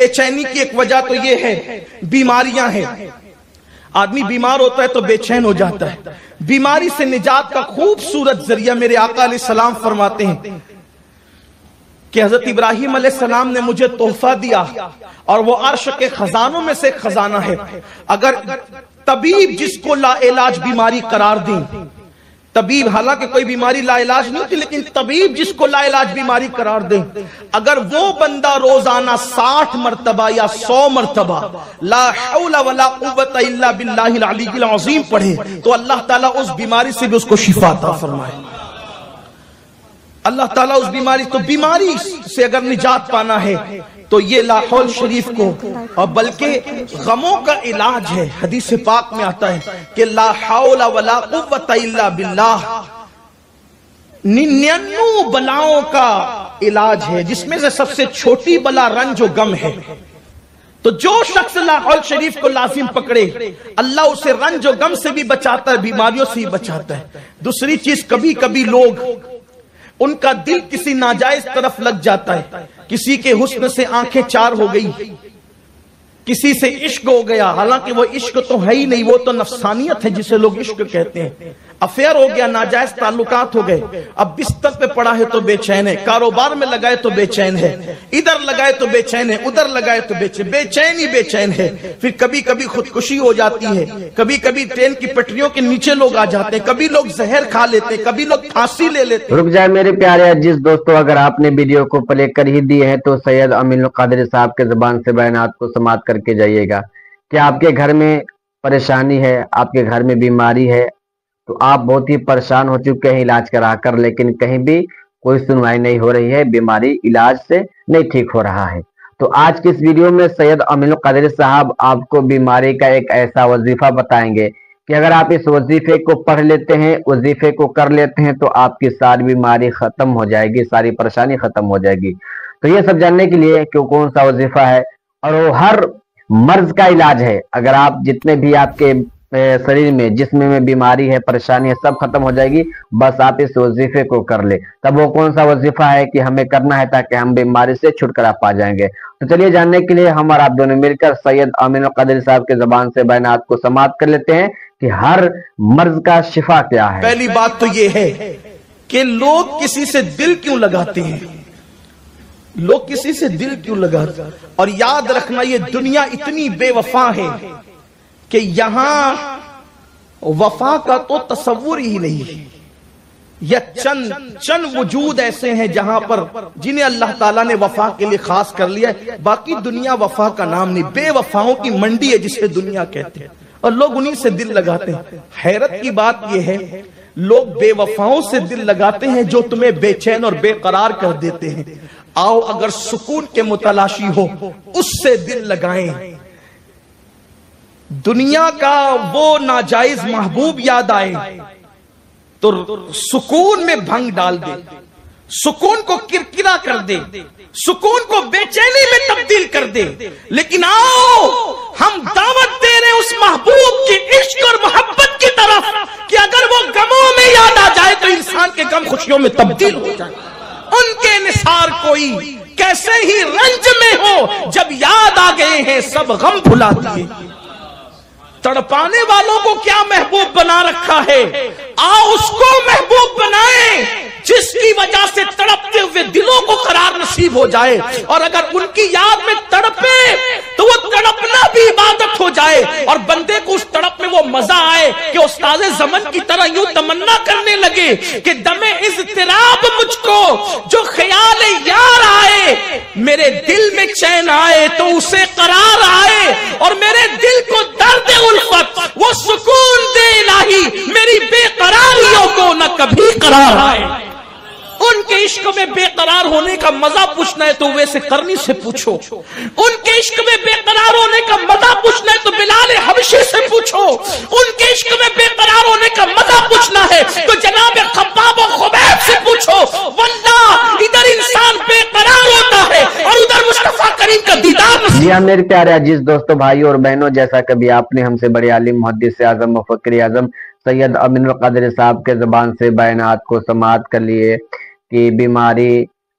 بے چینی کی ایک وجہ تو یہ ہے بیماریاں ہیں. آدمی بیمار ہوتا ہے تو بے چین ہو جاتا ہے. بیماری سے نجات کا خوبصورت ذریعہ میرے آقا علیہ السلام فرماتے ہیں کہ حضرت ابراہیم علیہ السلام نے مجھے تحفہ دیا اور وہ عرش کے خزانوں میں سے ایک خزانہ ہے. اگر طبیب جس کو لا علاج بیماری قرار دیں، طبیب حالانکہ کوئی بیماری لا علاج نہیں ہوتی، لیکن طبیب جس کو لا علاج بیماری قرار دیں، اگر وہ بندہ روزانہ 60 مرتبہ یا 100 مرتبہ لا حول ولا قوت الا باللہ العلی العظیم پڑھے تو اللہ تعالیٰ اس بیماری سے بھی اس کو شفا عطا فرمائے. اللہ تعالیٰ اس بیماری، تو بیماری سے اگر نجات پانا ہے تو یہ لا حول شریف کو، اور بلکہ غموں کا علاج ہے. حدیث پاک میں آتا ہے کہ لا حول ولا قوت الا باللہ 99 بلاؤں کا علاج ہے، جس میں سے سب سے چھوٹی بلا رنج و غم ہے. تو جو شخص لا حول شریف کو لازم پکڑے اللہ اسے رنج و غم سے بھی بچاتا ہے، بیماریوں سے بھی بچاتا ہے. دوسری چیز، کبھی کبھی لوگ ان کا دل کسی ناجائز طرف لگ جاتا ہے. کسی کے حسن سے آنکھیں چار ہو گئی، کسی سے عشق ہو گیا، حالانکہ وہ عشق تو ہے ہی نہیں، وہ تو نفسانیت ہے جسے لوگ عشق کہتے ہیں. افیئر ہو گیا، ناجائز تعلقات ہو گئے، اب بستر پہ پڑا ہے تو بے چین ہے، کاروبار میں لگائے تو بے چین ہے، ادھر لگائے تو بے چین ہے، ادھر لگائے تو بے چین ہی بے چین ہے. پھر کبھی کبھی خودکشی ہو جاتی ہے، کبھی کبھی ٹرین کی پٹریوں کے نیچے لوگ آ جاتے ہیں، کبھی لوگ زہر کھا لیتے ہیں، کبھی لوگ پھانسی لے لیتے ہیں. رک جائے میرے پیارے عزیز دوستو، اگر آپ نے ویڈیو کو پلے کر ہی دی ہے تو سید امین القادری صاحب کے زبان سے بیانات کو سماعت کر کے جائیے گا کہ آپ کے گھر میں پریشانی ہے، آپ کے گھر میں بیماری ہے، تو آپ بہت ہی پریشان ہو چکے ہیں علاج کرا کر، لیکن کہیں بھی کوئی سنوائی نہیں ہو رہی ہے، بیماری علاج سے نہیں ٹھیک ہو رہا ہے. تو آج کی اس ویڈیو میں سید امین القادری صاحب آپ کو بیماری کا ایک ایسا وظیفہ بتائیں گے کہ اگر آپ اس وظیفے کو پڑھ لیتے ہیں، وظیفے کو کر لیتے ہیں، تو آپ کی ساری بیماری ختم ہو جائے گی، ساری پریشانی ختم ہو جائے گی. تو یہ سب جاننے کے لیے کہ کون سا وظیفہ ہے اور وہ ہر مرض کا علاج ہے، اگر آپ جتنے بھی آپ کے شریر میں جسم میں بیماری ہے، پریشانی ہے، سب ختم ہو جائے گی، بس آپ اس وظیفے کو کر لیں. تب وہ کون سا وظیفہ ہے کہ ہمیں کرنا ہے تاکہ ہم بیماری سے چھٹکارا پا جائیں گے. تو چلیے جاننے کے لیے ہم اور آپ دونوں مل کر سید امین القادری صاحب کے زبان سے بیانات کو سماعت کر لیتے ہیں کہ ہر مرض کا شفا کیا ہے. پہلی بات تو یہ ہے کہ لوگ کسی سے دل کیوں لگاتے ہیں، لوگ کسی سے دل کیوں لگاتے ہیں. اور یاد رکھنا یہ دنیا اتنی بے وفا ہے کہ یہاں وفا کا تو تصور ہی نہیں ہے. یا چند وجود ایسے ہیں جہاں پر جنہیں اللہ تعالیٰ نے وفا کے لیے خاص کر لیا ہے، باقی دنیا وفا کا نام نہیں. بے وفاؤں کی منڈی ہے جسے دنیا کہتے ہیں، اور لوگ انہی سے دل لگاتے ہیں. حیرت کی بات یہ ہے لوگ بے وفاؤں سے دل لگاتے ہیں جو تمہیں بے چین اور بے قرار کر دیتے ہیں. آؤ اگر سکون کے متلاشی ہو اس سے دل لگائیں. دنیا کا وہ ناجائز محبوب یاد آئے تو سکون میں بھنگ ڈال دے، سکون کو کرکرا کر دے، سکون کو بے چینی میں تبدیل کر دے. لیکن آؤ ہم دعوت دے رہے اس محبوب کی عشق اور محبت کی طرف کہ اگر وہ غموں میں یاد آ جائے تو انسان کے غم خوشیوں میں تبدیل ہو جائے. ان کے نثار کوئی کیسے ہی رنج میں ہو، جب یاد آ گئے ہیں سب غم بھلا دیے. تڑپانے والوں کو کیا محبوب بنا رکھا ہے، آؤ اس کو محبوب بنائیں جس کی وجہ سے تڑپتے ہوئے دلوں کو قرار نصیب ہو جائے. اور اگر ان کی یاد میں تڑپے تو وہ تڑپنا بھی عبادت ہو جائے، اور بندے کو اس تڑپ میں وہ مزہ آئے کہ استاد زمن کی طرح یوں تمنا کرنے لگے کہ دم اضطراب مجھ کو جو خیال یار آئے، میرے دل میں چین آئے تو اسے قرار آئے، اور میرے دل کو درد الفت وہ سکون دے الہی، میری بے قراریوں کو نہ کبھی قرار آئے. ان کے عشق میں بے قرار ہونے کا مزہ پوچھنا ہے تو ویسے کرنی سے پوچھو. ان کے عشق میں بے قرار ہونے کا مزہ پوچھنا ہے تو بلال حبشی سے پوچھو. ان کے عشق میں بے قرار ہونے کا مزہ پوچھنا ہے تو جناب خباب و خبیب سے پوچھو. واللہ ادھر انسان بے قرار ہوتا ہے اور ادھر مصطفیٰ کریم کا دیدار. جی ہاں میرے پیارے عزیز دوستو، بھائیو اور بہنوں، جیسا کبھی آپ نے ہم سے بڑے عالم محدث اعظم مفکر اعظم سید امین القادری صاحب کے زبان سے بیانات کو سماعت کر لیے کہ بیماری